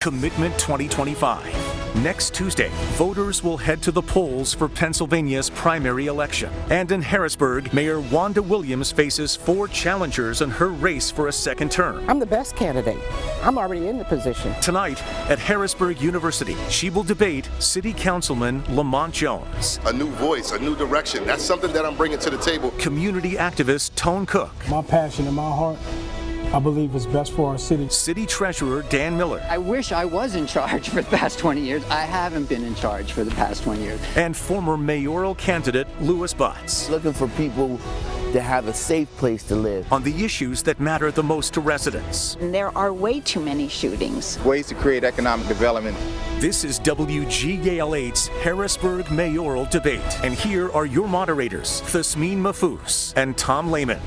Commitment 2025. Next Tuesday, voters will head to the polls for Pennsylvania's primary election. And in Harrisburg, Mayor Wanda Williams faces 4 challengers in her race for a second term. I'm the best candidate. I'm already in the position. Tonight at Harrisburg University, she will debate City Councilman Lamont Jones. A new voice, a new direction. That's something that I'm bringing to the table. Community activist Tone Cook. My passion in my heart, I believe is best for our city. City Treasurer Dan Miller. I wish I was in charge for the past 20 years. I haven't been in charge for the past 20 years. And former mayoral candidate Louis Butts. Looking for people to have a safe place to live. On the issues that matter the most to residents. There are way too many shootings. Ways to create economic development. This is WGAL8's Harrisburg Mayoral Debate. And here are your moderators, Thasmeen Mahfouz and Tom Lehman.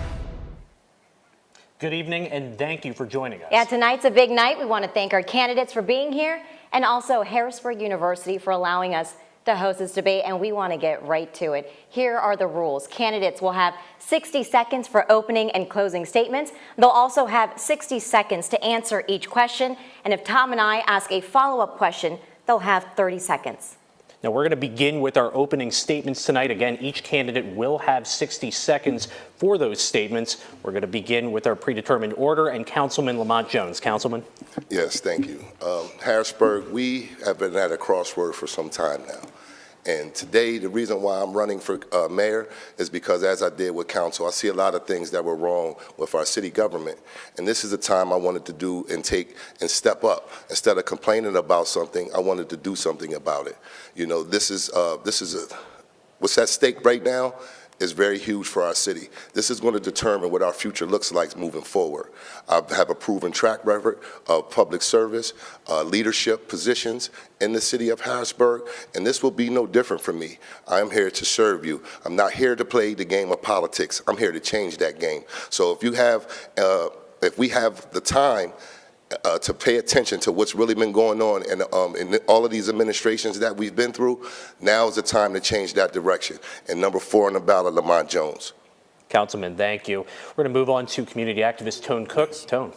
Good evening, and thank you for joining us. Yeah, tonight's a big night. We want to thank our candidates for being here and also Harrisburg University for allowing us to host this debate, and we want to get right to it. Here are the rules. Candidates will have 60 seconds for opening and closing statements. They'll also have 60 seconds to answer each question, and if Tom and I ask a follow-up question, they'll have 30 seconds. Now, we're going to begin with our opening statements tonight. Again, each candidate will have 60 seconds for those statements. We're going to begin with our predetermined order, and Councilman Lamont Jones. Councilman? Yes, thank you. Harrisburg, we have been at a crossroad for some time now. And today, the reason why I'm running for mayor is because, as I did with council, I see a lot of things that were wrong with our city government. And this is the time I wanted to do and take and step up. Instead of complaining about something, I wanted to do something about it. You know, what's at stake right now is very huge for our city. This is going to determine what our future looks like moving forward. I have a proven track record of public service, leadership positions in the city of Harrisburg, and this will be no different for me. I'm here to serve you. I'm not here to play the game of politics. I'm here to change that game. So if we have the time to pay attention to what's really been going on in all of these administrations that we've been through, now is the time to change that direction. And number 4 on the ballot, Lamont Jones. Councilman, thank you. We're going to move on to community activist Tone Cook. Tone.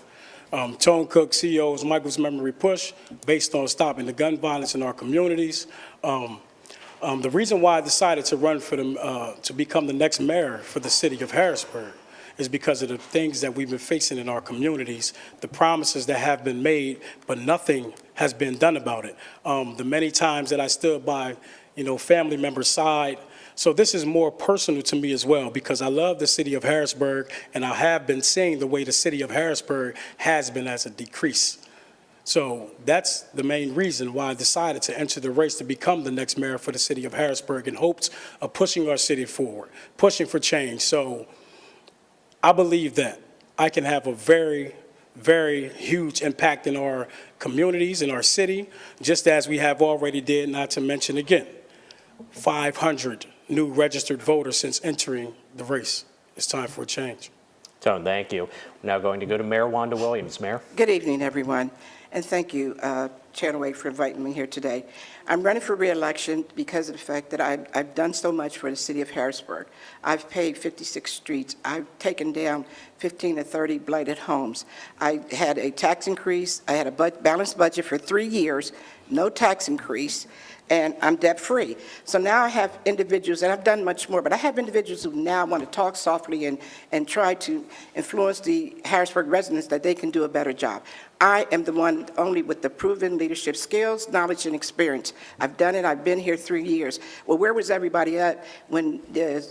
Tone Cook, CEO of Michael's Memory Push, based on stopping the gun violence in our communities. The reason why I decided to run for to become the next mayor for the city of Harrisburg is because of the things that we've been facing in our communities, the promises that have been made, but nothing has been done about it. The many times that I stood by, family members' side. So this is more personal to me as well, because I love the city of Harrisburg, and I have been seeing the way the city of Harrisburg has been as a decrease. So that's the main reason why I decided to enter the race to become the next mayor for the city of Harrisburg, in hopes of pushing our city forward, pushing for change. So I believe that I can have a very, very huge impact in our communities, in our city, just as we have already did, not to mention again, 500 new registered voters since entering the race. It's time for a change. Tone, thank you. We're now going to go to Mayor Wanda Williams. Mayor. Good evening, everyone, and thank you, Channel 8, for inviting me here today. I'm running for re-election because of the fact that I've done so much for the city of Harrisburg. I've paved 56 streets. I've taken down 15 to 30 blighted homes. I had a tax increase. I had a balanced budget for 3 years, no tax increase, and I'm debt-free. So now I have individuals, and I've done much more, but I have individuals who now want to talk softly and try to influence the Harrisburg residents that they can do a better job. I am the one only with the proven leadership skills, knowledge, and experience. I've done it. I've been here 3 years. Well, where was everybody at when the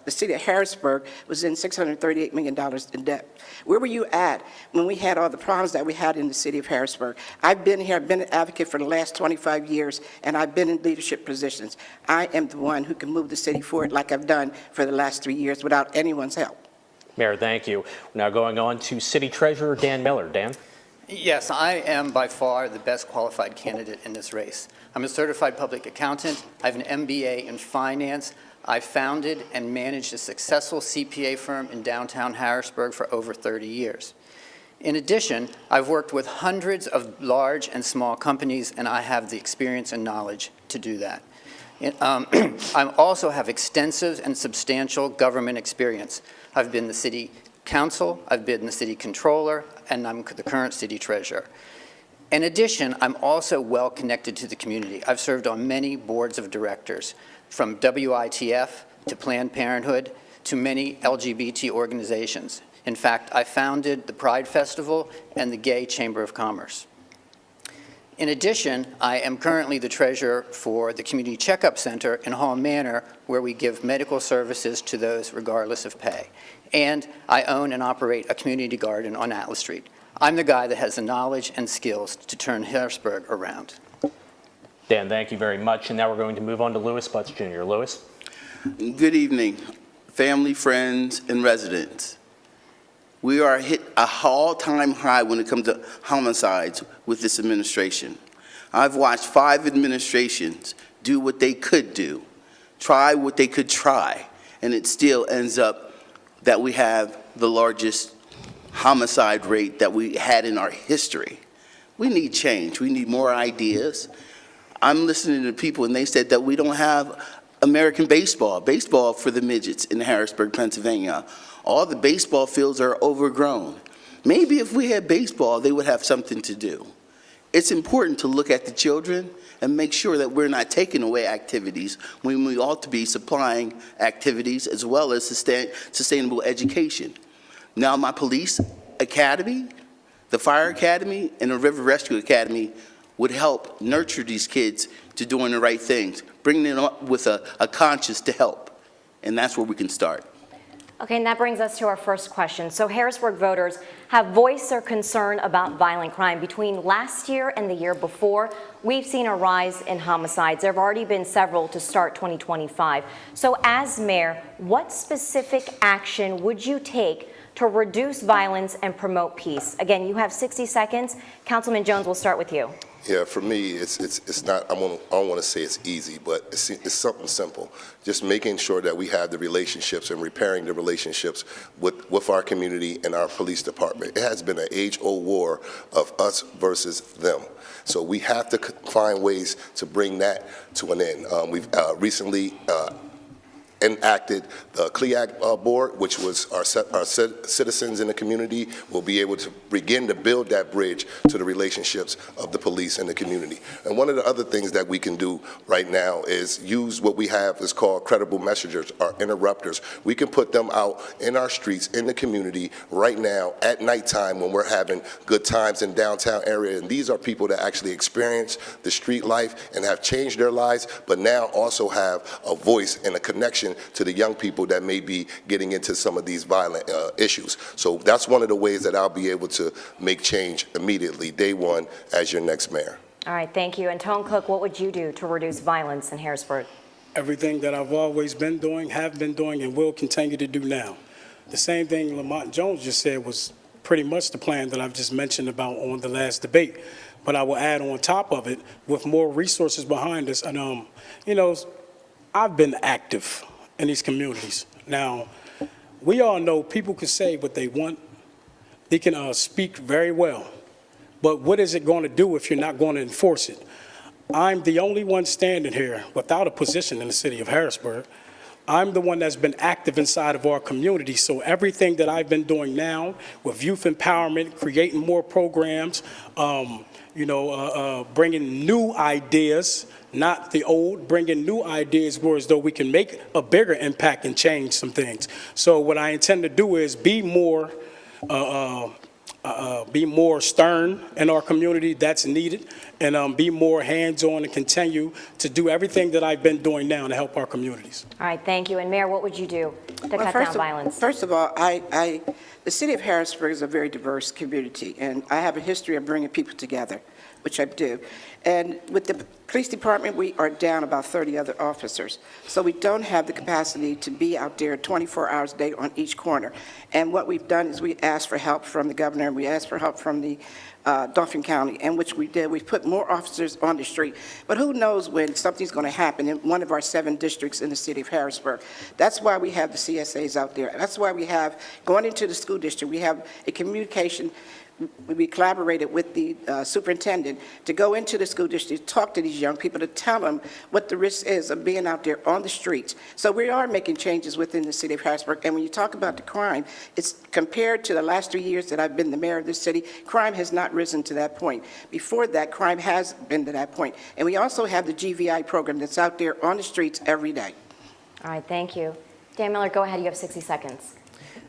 city of Harrisburg was in $638 million in debt? Where were you at when we had all the problems that we had in the city of Harrisburg? I've been here. I've been an advocate for the last 25 years, and I've been in leadership positions. I am the one who can move the city forward like I've done for the last 3 years without anyone's help. Mayor, thank you. We're now going on to City Treasurer Dan Miller. Dan. Yes, I am by far the best qualified candidate in this race. I'm a certified public accountant. I have an MBA in finance. I founded and managed a successful CPA firm in downtown Harrisburg for over 30 years. In addition, I've worked with hundreds of large and small companies, and I have the experience and knowledge to do that. I also have extensive and substantial government experience. I've been the city council, I've been the city controller, and I'm the current city treasurer. In addition, I'm also well connected to the community. I've served on many boards of directors, from WITF to Planned Parenthood to many LGBT organizations. In fact, I founded the Pride Festival and the Gay Chamber of Commerce. In addition, I am currently the treasurer for the Community Checkup Center in Hall Manor, where we give medical services to those regardless of pay. And I own and operate a community garden on Atlas Street. I'm the guy that has the knowledge and skills to turn Harrisburg around. Dan, thank you very much. And now we're going to move on to Louis Butts Jr. Louis. Good evening, family, friends, and residents. We are hit a all-time high when it comes to homicides with this administration. I've watched 5 administrations do what they could do, try what they could try, and it still ends up that we have the largest homicide rate that we had in our history. We need change. We need more ideas. I'm listening to people, and they said that we don't have American baseball for the midgets in Harrisburg, Pennsylvania. All the baseball fields are overgrown. Maybe if we had baseball, they would have something to do. It's important to look at the children and make sure that we're not taking away activities when we ought to be supplying activities as well as sustainable education. Now, my police academy, the fire academy, and the river rescue academy would help nurture these kids to doing the right things, bringing them up with a conscience to help. And that's where we can start. Okay, and that brings us to our first question. So Harrisburg voters have voiced their concern about violent crime. Between last year and the year before, we've seen a rise in homicides. There have already been several to start 2025. So as mayor, what specific action would you take to reduce violence and promote peace? Again, you have 60 seconds. Councilman Jones, we'll start with you. Yeah, for me, it's not, I don't want to say it's easy, but it's something simple. Just making sure that we have the relationships and repairing the relationships with our community and our police department. It has been an age-old war of us versus them. So we have to find ways to bring that to an end. We've recently enacted the CLEAC board, which was our citizens in the community will be able to begin to build that bridge to the relationships of the police and the community. And one of the other things that we can do right now is use what we have is called credible messengers, our interrupters. We can put them out in our streets, in the community right now at nighttime when we're having good times in downtown area. And these are people that actually experience the street life and have changed their lives, but now also have a voice and a connection to the young people that may be getting into some of these violent issues. So that's one of the ways that I'll be able to make change immediately, day one, as your next mayor. All right, thank you. And Tone Cook, what would you do to reduce violence in Harrisburg? Everything that I've always been doing, have been doing, and will continue to do now. The same thing Lamont Jones just said was pretty much the plan that I've just mentioned about on the last debate. But I will add on top of it with more resources behind us. And, you know, I've been active in these communities. Now, we all know people can say what they want. They can speak very well. But what is it going to do if you're not going to enforce it? I'm the only one standing here without a position in the city of Harrisburg. I'm the one that's been active inside of our community. So everything that I've been doing now with youth empowerment, creating more programs, bringing new ideas, not the old, bringing new ideas where as though we can make a bigger impact and change some things. So what I intend to do is be more stern in our community. That's needed, and be more hands-on and continue to do everything that I've been doing now to help our communities. All right, thank you. And Mayor, what would you do to cut down violence? First of all, the city of Harrisburg is a very diverse community, and I have a history of bringing people together, which I do. And with the police department, we are down about 30 other officers. So we don't have the capacity to be out there 24 hours a day on each corner. And what we've done is we asked for help from the governor, and we asked for help from the Dauphin County, and which we did. We've put more officers on the street. But who knows when something's going to happen in one of our 7 districts in the city of Harrisburg. That's why we have the CSAs out there. That's why we have, going into the school district, we have a communication we collaborated with the superintendent to go into the school district, talk to these young people, to tell them what the risk is of being out there on the streets. So we are making changes within the city of Harrisburg. And when you talk about the crime, it's compared to the last 3 years that I've been the mayor of this city, crime has not risen to that point. Before that, crime has been to that point. And we also have the GVI program that's out there on the streets every day. All right, thank you. Dan Miller, go ahead. You have 60 seconds.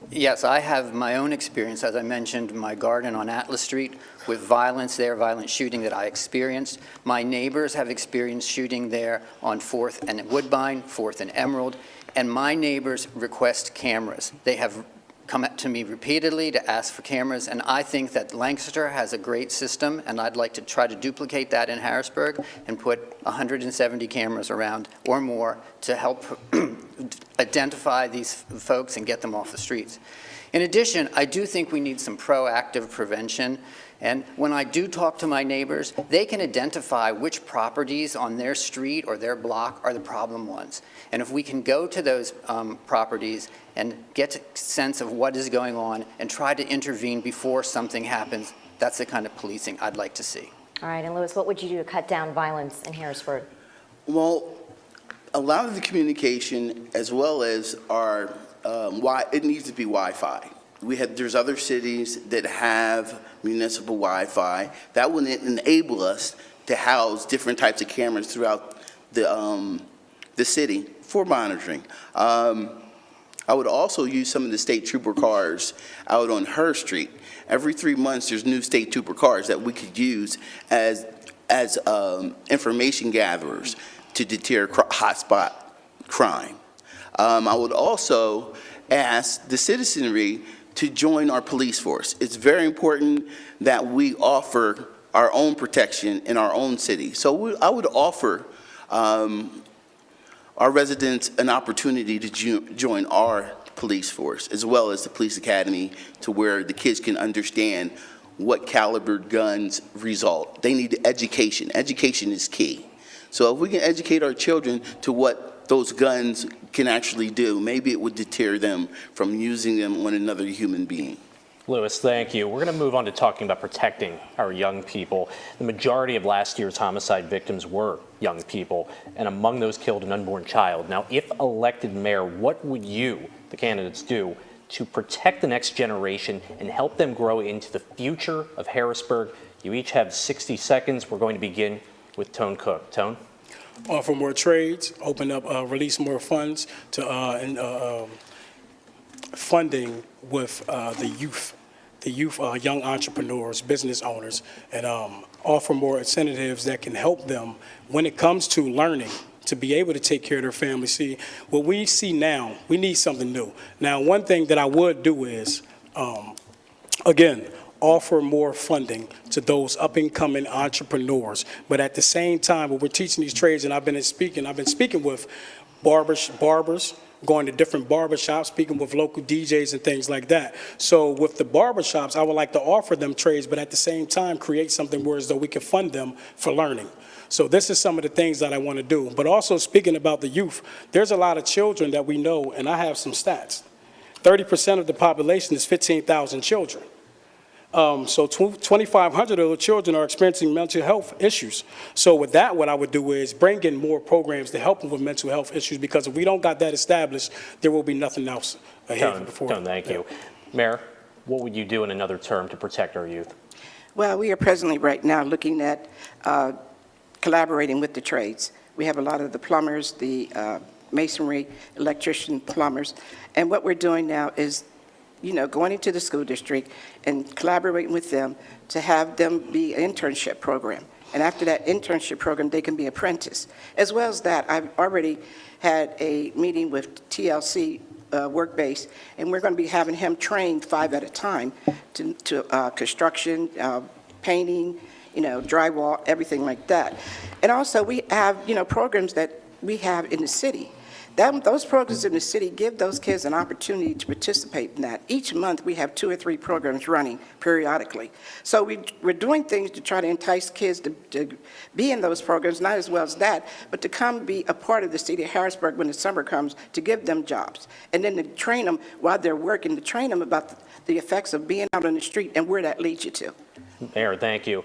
Yes, I have my own experience, as I mentioned, my garden on Atlas Street with violence there, violent shooting that I experienced. My neighbors have experienced shooting there on 4th and Woodbine, 4th and Emerald, and my neighbors request cameras. They have come to me repeatedly to ask for cameras, and I think that Lancaster has a great system, and I'd like to try to duplicate that in Harrisburg and put 170 cameras around or more to help identify these folks and get them off the streets. In addition, I do think we need some proactive prevention. And when I do talk to my neighbors, they can identify which properties on their street or their block are the problem ones. And if we can go to those properties and get a sense of what is going on and try to intervene before something happens, that's the kind of policing I'd like to see. All right, and Lewis, what would you do to cut down violence in Harrisburg? Well, a lot of the communication, as well as our, it needs to be Wi-Fi. There's other cities that have municipal Wi-Fi. That would enable us to house different types of cameras throughout the city for monitoring. I would also use some of the state trooper cars out on Her Street. Every 3 months, there's new state trooper cars that we could use as information gatherers to deter hotspot crime. I would also ask the citizenry to join our police force. It's very important that we offer our own protection in our own city. So I would offer our residents an opportunity to join our police force, as well as the police academy, to where the kids can understand what caliber guns result. They need education. Education is key. So if we can educate our children to what those guns can actually do, maybe it would deter them from using them on another human being. Lewis, thank you. We're going to move on to talking about protecting our young people. The majority of last year's homicide victims were young people, and among those killed, an unborn child. Now, if elected mayor, what would you, the candidates, do to protect the next generation and help them grow into the future of Harrisburg? You each have 60 seconds. We're going to begin with Tone Cook. Tone? Offer more trades, open up, release more funds to funding with the youth, young entrepreneurs, business owners, and offer more incentives that can help them when it comes to learning to be able to take care of their family. See, what we see now, we need something new. Now, one thing that I would do is, again, offer more funding to those up-and-coming entrepreneurs. But at the same time, when we're teaching these trades, and I've been speaking with barbers, going to different barbershops, speaking with local DJs and things like that. So with the barbershops, I would like to offer them trades, but at the same time, create something where as though we can fund them for learning. So this is some of the things that I want to do. But also speaking about the youth, there's a lot of children that we know, and I have some stats. 30% of the population is 15,000 children. So 2,500 of the children are experiencing mental health issues. So with that, what I would do is bring in more programs to help them with mental health issues, because if we don't got that established, there will be nothing else ahead. Tone, thank you. Mayor, what would you do in another term to protect our youth? Well, we are presently right now looking at collaborating with the trades. We have a lot of the plumbers, the masonry, electrician, plumbers, and what we're doing now is going into the school district and collaborating with them to have them be an internship program. And after that internship program, they can be apprentice. As well as that, I've already had a meeting with TLC Workbase, and we're going to be having him trained 5 at a time to construction, painting, drywall, everything like that. And also we have, programs that we have in the city Those programs in the city give those kids an opportunity to participate in that. Each month, we have 2 or 3 programs running periodically. So we're doing things to try to entice kids to be in those programs, not as well as that, but to come be a part of the city of Harrisburg when the summer comes, to give them jobs. And then to train them while they're working, to train them about the effects of being out on the street and where that leads you to. Mayor, thank you.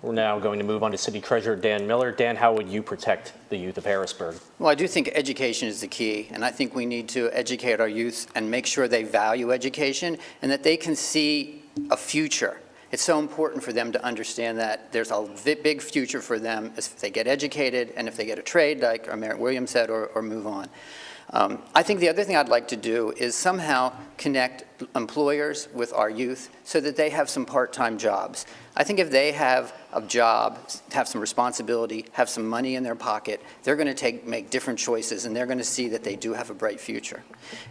We're now going to move on to City Treasurer Dan Miller. Dan, how would you protect the youth of Harrisburg? Well, I do think education is the key, and I think we need to educate our youth and make sure they value education and that they can see a future. It's so important for them to understand that there's a big future for them if they get educated and if they get a trade, like our Mayor Williams said, or move on. I think the other thing I'd like to do is somehow connect employers with our youth so that they have some part-time jobs. I think if they have a job, have some responsibility, have some money in their pocket, they're going to make different choices, and they're going to see that they do have a bright future.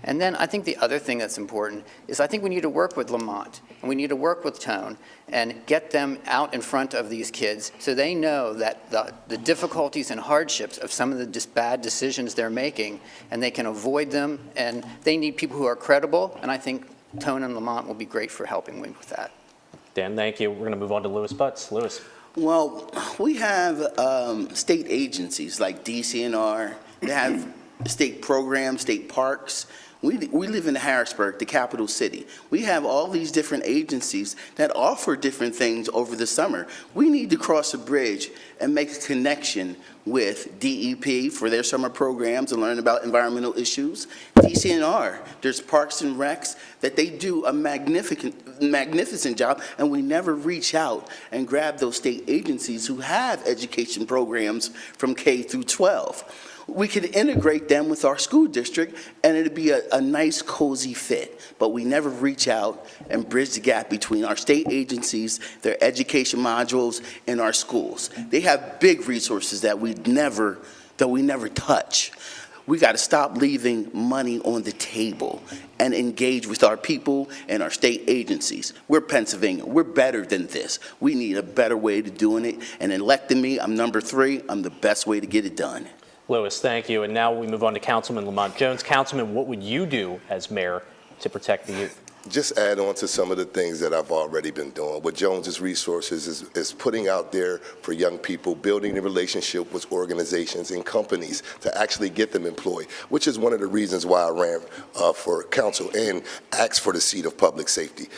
And then I think the other thing that's important is I think we need to work with Lamont, and we need to work with Tone, and get them out in front of these kids so they know that the difficulties and hardships of some of the bad decisions they're making, and they can avoid them, and they need people who are credible, and I think Tone and Lamont will be great for helping with that. Dan, thank you. We're going to move on to Louis Butts. Louis. Well, we have state agencies like DCNR. They have state programs, state parks. We live in Harrisburg, the capital city. We have all these different agencies that offer different things over the summer. We need to cross a bridge and make a connection with DEP for their summer programs and learn about environmental issues. DCNR, there's Parks and Recs that they do a magnificent job, and we never reach out and grab those state agencies who have education programs from K through 12. We could integrate them with our school district, and it'd be a nice, cozy fit. But we never reach out and bridge the gap between our state agencies, their education modules, and our schools. They have big resources that we never touch. We got to stop leaving money on the table and engage with our people and our state agencies. We're Pennsylvania. We're better than this. We need a better way to doing it. And electing me, I'm number 3. I'm the best way to get it done. Louis, thank you. And now we move on to Councilman Lamont Jones. Councilman, what would you do as mayor to protect the youth? Just add on to some of the things that I've already been doing. With Jones's Resources is putting out there for young people, building a relationship with organizations and companies to actually get them employed, which is one of the reasons why I ran for council and asked for the seat of public safety.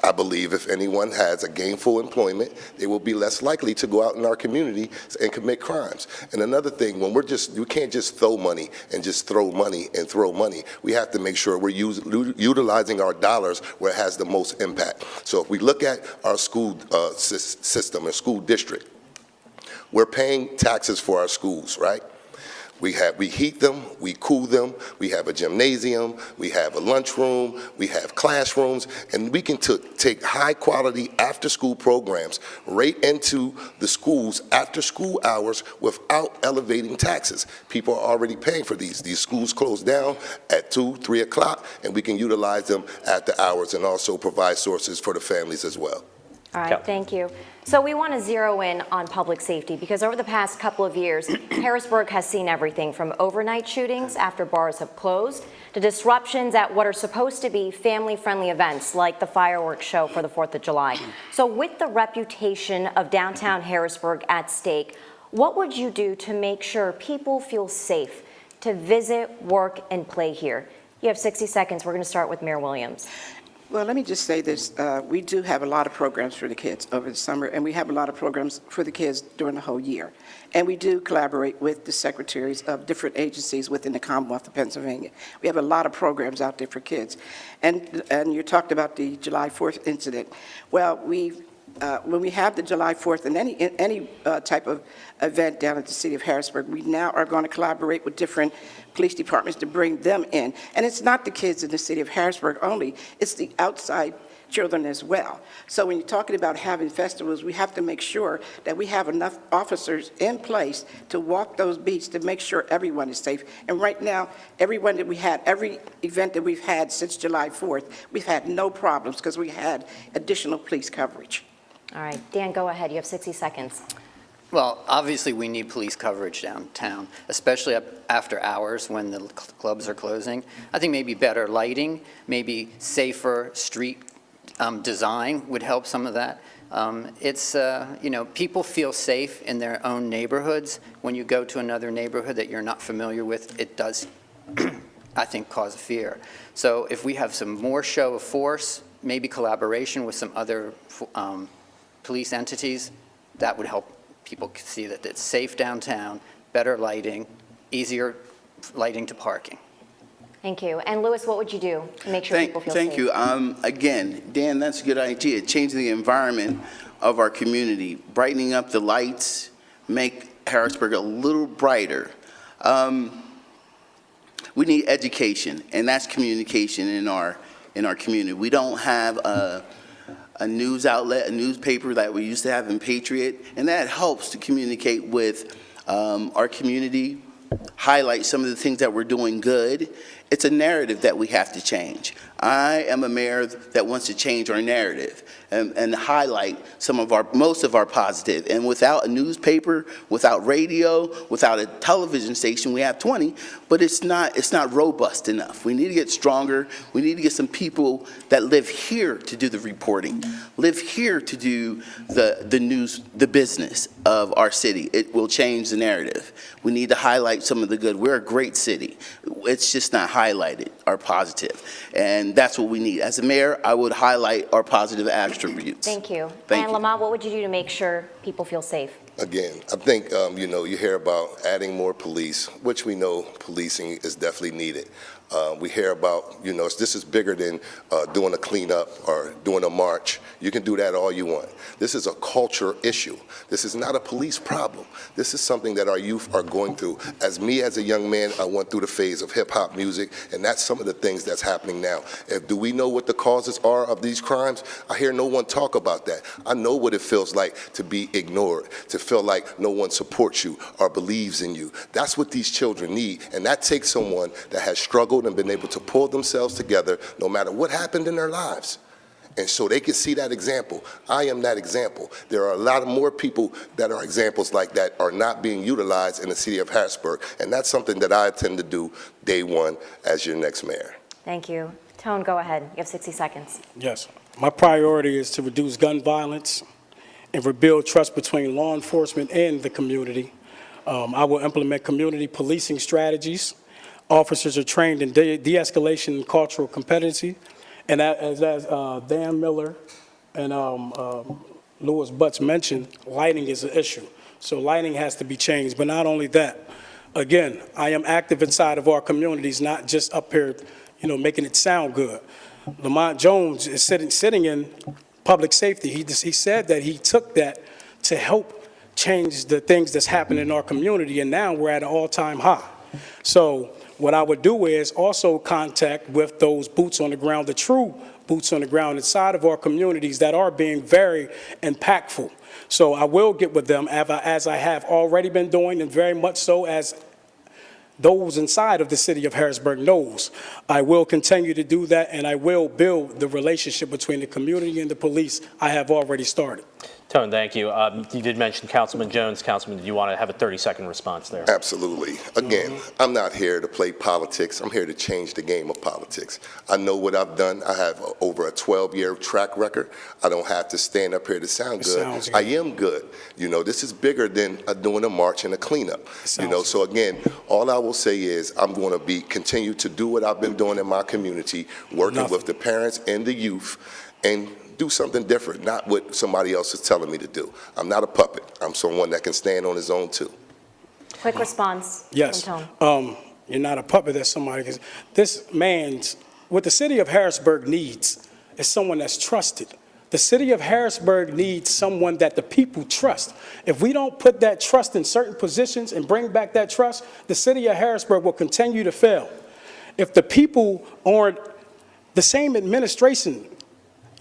I believe if anyone has a gainful employment, they will be less likely to go out in our community and commit crimes. And another thing, when we can't just throw money and just throw money and throw money. We have to make sure we're utilizing our dollars where it has the most impact. So if we look at our school system and school district, we're paying taxes for our schools, right? We heat them, we cool them, we have a gymnasium, we have a lunchroom, we have classrooms, and we can take high quality after school programs right into the schools after school hours without elevating taxes. People are already paying for these. These schools close down at 2, 3 o'clock, and we can utilize them after hours and also provide sources for the families as well. All right, thank you. So we want to zero in on public safety because over the past couple of years, Harrisburg has seen everything from overnight shootings after bars have closed to disruptions at what are supposed to be family-friendly events like the fireworks show for the 4th of July. So with the reputation of downtown Harrisburg at stake, what would you do to make sure people feel safe to visit, work, and play here? You have 60 seconds. We're going to start with Mayor Williams. Well, let me just say this. We do have a lot of programs for the kids over the summer, and we have a lot of programs for the kids during the whole year. And we do collaborate with the secretaries of different agencies within the Commonwealth of Pennsylvania. We have a lot of programs out there for kids. And you talked about the July 4th incident. Well, when we have the July 4th and any type of event down at the city of Harrisburg, we now are going to collaborate with different police departments to bring them in. And it's not the kids in the city of Harrisburg only, it's the outside children as well. So when you're talking about having festivals, we have to make sure that we have enough officers in place to walk those beats to make sure everyone is safe. And right now, every event that we've had since July 4th, we've had no problems because we had additional police coverage. All right, Dan, go ahead. You have 60 seconds. Well, obviously, we need police coverage downtown, especially after hours when the clubs are closing. I think maybe better lighting, maybe safer street design would help some of that. People feel safe in their own neighborhoods. When you go to another neighborhood that you're not familiar with, it does, I think, cause fear. So if we have some more show of force, maybe collaboration with some other police entities, that would help people see that it's safe downtown, better lighting, easier lighting to parking. Thank you. And Louis, what would you do to make sure people feel safe? Thank you. Again, Dan, that's a good idea. Changing the environment of our community, brightening up the lights, make Harrisburg a little brighter. We need education, and that's communication in our community. We don't have a news outlet, a newspaper that we used to have in Patriot, and that helps to communicate with our community, highlight some of the things that we're doing good. It's a narrative that we have to change. I am a mayor that wants to change our narrative and highlight most of our positive. And without a newspaper, without radio, without a television station, we have 20, but it's not robust enough. We need to get stronger. We need to get some people that live here to do the reporting, live here to do the news, the business of our city. It will change the narrative. We need to highlight some of the good. We're a great city. It's just not highlighted, our positive. And that's what we need. As a mayor, I would highlight our positive attributes. Thank you. Thank and you. Lamont, what would you do to make sure people feel safe? Again, I think, you hear about adding more police, which we know policing is definitely needed. We hear about, this is bigger than doing a cleanup or doing a march. You can do that all you want. This is a culture issue. This is not a police problem. This is something that our youth are going through. As a young man, I went through the phase of hip-hop music, and that's some of the things that's happening now. Do we know what the causes are of these crimes? I hear no one talk about that. I know what it feels like to be ignored, to feel like no one supports you or believes in you. That's what these children need, and that takes someone that has struggled and been able to pull themselves together no matter what happened in their lives. And so they can see that example. I am that example. There are a lot of more people that are examples like that are not being utilized in the city of Harrisburg, and that's something that I intend to do day one as your next mayor. Thank you. Tone, go ahead. You have 60 seconds. Yes. My priority is to reduce gun violence and rebuild trust between law enforcement and the community. I will implement community policing strategies. Officers are trained in de-escalation and cultural competency. And as Dan Miller and Louis Butts mentioned, lighting is an issue. So lighting has to be changed. But not only that, again, I am active inside of our communities, not just up here, making it sound good. Lamont Jones is sitting in public safety. He said that he took that to help change the things that's happening in our community, and now we're at an all-time high. So what I would do is also contact with those boots on the ground, the true boots on the ground inside of our communities that are being very impactful. So I will get with them as I have already been doing, and very much so as those inside of the city of Harrisburg knows. I will continue to do that, and I will build the relationship between the community and the police I have already started. Tone, thank you. You did mention Councilman Jones. Councilman, did you want to have a 30-second response there? Absolutely. Again, I'm not here to play politics. I'm here to change the game of politics. I know what I've done. I have over a 12-year track record. I don't have to stand up here to sound good. I am good. This is bigger than doing a march and a cleanup. So again, all I will say is I'm going to continue to do what I've been doing in my community, working with the parents and the youth, and do something different, not what somebody else is telling me to do. I'm not a puppet. I'm someone that can stand on his own too. Quick response Yes. from Tone. You're not a puppet that somebody can. What the city of Harrisburg needs is someone that's trusted. The city of Harrisburg needs someone that the people trust. If we don't put that trust in certain positions and bring back that trust, the city of Harrisburg will continue to fail. If the people aren't the same administration,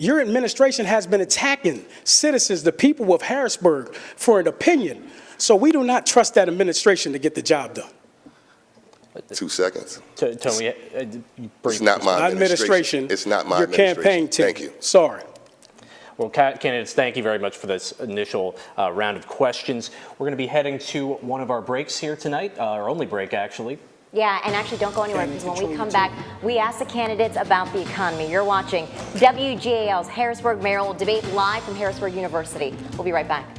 your administration has been attacking citizens, the people of Harrisburg, for an opinion. So we do not trust that administration to get the job done. 2 seconds. Tony, it's not my administration. It's not my your administration. campaign team. Thank you. Sorry. Well, candidates, thank you very much for this initial round of questions. We're going to be heading to one of our breaks here tonight, our only break, actually. Yeah, and actually don't go anywhere because when we come back, we ask the candidates about the economy. You're watching WGAL's Harrisburg Mayoral Debate live from Harrisburg University. We'll be right back.